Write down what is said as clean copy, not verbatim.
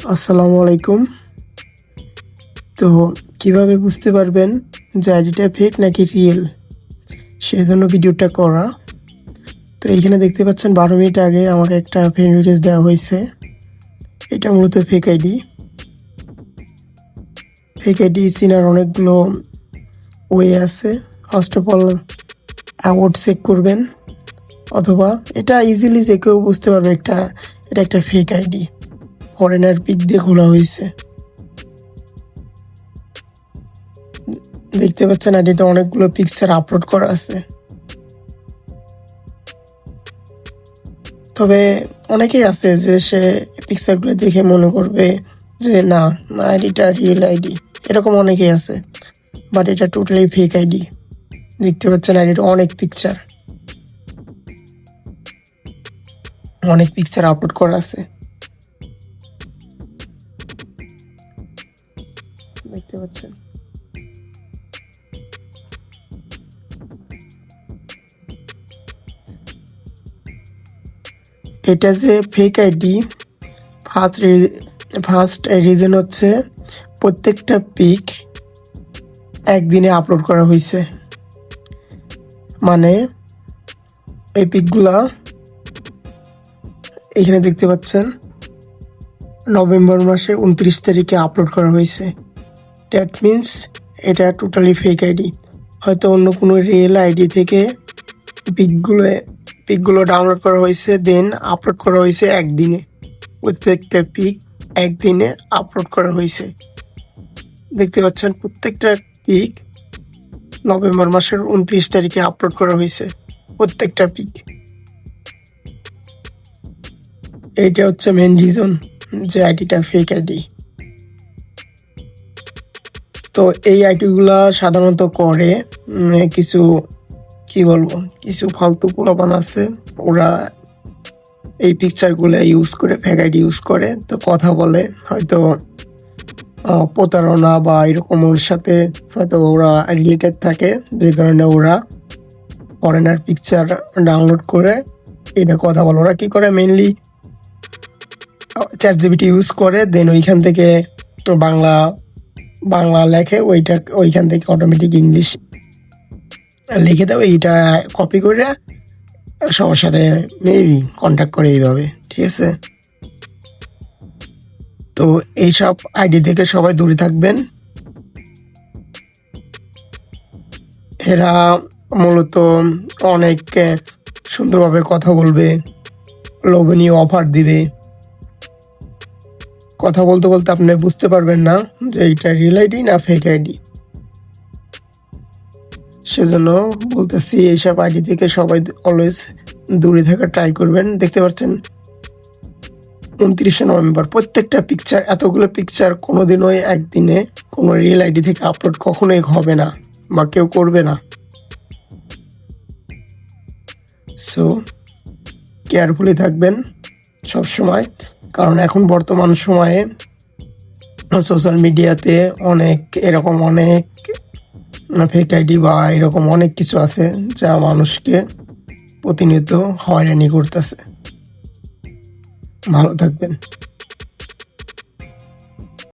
আসসালামু আলাইকুম। তো কিভাবে বুঝতে পারবেন যে আইডিটা ফেক নাকি রিয়েল, সেই জন্য ভিডিওটা করা। তো এইখানে দেখতে পাচ্ছেন 12 মিনিট আগে আমাকে একটা ফ্রেন্ড রিকোয়েস্ট দেওয়া হয়েছে। এটা মূলত ফেক আইডি। ফেক আইডি চিনার অনেকগুলো ওয়ে আছে। ফার্স্ট অফ অল অ্যাওয়ার্ড চেক করবেন, অথবা এটা ইজিলি যে কেউ বুঝতে পারবে এটা একটা ফেক আইডি, ফরেনার পিক দিয়ে খোলা হয়েছে। দেখতে পাচ্ছেন আইডিতে অনেকগুলো পিকচার আপলোড করা আছে। তবে অনেকেই আছে যে সে পিকচারগুলো দেখে মনে করবে যে না, আইডিটা রিয়েল আইডি, এরকম অনেকেই আছে। বাট এটা টোটালি ফেক আইডি। দেখতে পাচ্ছেন আইডিটা অনেক পিকচার আপলোড করা আছে। দেখতে পাচ্ছেন এটা যে ফেক আইডি, ফার্স্ট রিজন হচ্ছে প্রত্যেকটা পিক একদিনে আপলোড করা হয়েছে। মানে এই পিকগুলা এখানে দেখতে পাচ্ছেন নভেম্বর মাসের 29 তারিখে আপলোড করা হয়েছে। দ্যাট মিনস এটা টোটালি ফেক আইডি। হয়তো অন্য কোনো রিয়েল আইডি থেকে পিকগুলো ডাউনলোড করা হয়েছে, দেন আপলোড করা হয়েছে একদিনে। প্রত্যেকটা পিক একদিনে আপলোড করা হয়েছে। দেখতে পাচ্ছেন প্রত্যেকটা পিক নভেম্বর মাসের 29 তারিখে আপলোড করা হয়েছে, প্রত্যেকটা পিক। এইটা হচ্ছে মেন রিজন যে আইডিটা ফেক আইডি। তো এই আইডিগুলা সাধারণত করে কিছু কিছু ফালতু পোলাপান আছে, ওরা এই পিকচারগুলো ইউজ করে, ফেক আইডি ইউজ করে, তো কথা বলে হয়তো প্রতারণা বা এরকম ওর সাথে হয়তো ওরা রিলেটেড থাকে, যে কারণে ওরা ফরেনার পিকচার ডাউনলোড করে এটা কথা বলে। ওরা কি করে, মেইনলি চ্যাটজিপিটি ইউজ করে, দেন ওইখান থেকে বাংলা লেখে, ওইখান থেকে অটোমেটিক ইংলিশ লিখে দেয়, এইটা কপি করে সবার সাথে মেবি কন্ট্যাক্ট করে এইভাবে। ঠিক আছে, তো এইসব আইডি থেকে সবাই দূরে থাকবেন। এরা মূলত অনেক সুন্দরভাবে কথা বলবে, লোভনীয় অফার দিবে। কথা বলতে বলতে আপনি বুঝতে পারবেন না যে এটা রিয়েল আইডি না ফেক আইডি। সেজন্য বলতেছি এইসব আইডি থেকে সবাই অলওয়েজ দূরে থাকা ট্রাই করবেন। দেখতে পাচ্ছেন 29শে নভেম্বর প্রত্যেকটা পিকচার, এতগুলো পিকচার কোনোদিনই একদিনে কোনো রিয়েল আইডি থেকে আপলোড কখনোই হবে না বা কেউ করবে না। সো কেয়ারফুলি থাকবেন সব সময়, কারণ এখন বর্তমান সময়ে সোশ্যাল মিডিয়াতে অনেক ফেক আইডি বা এরকম অনেক কিছু আছে যা মানুষকে প্রতিনিয়ত হয়রানি করতেছে। ভালো থাকবেন।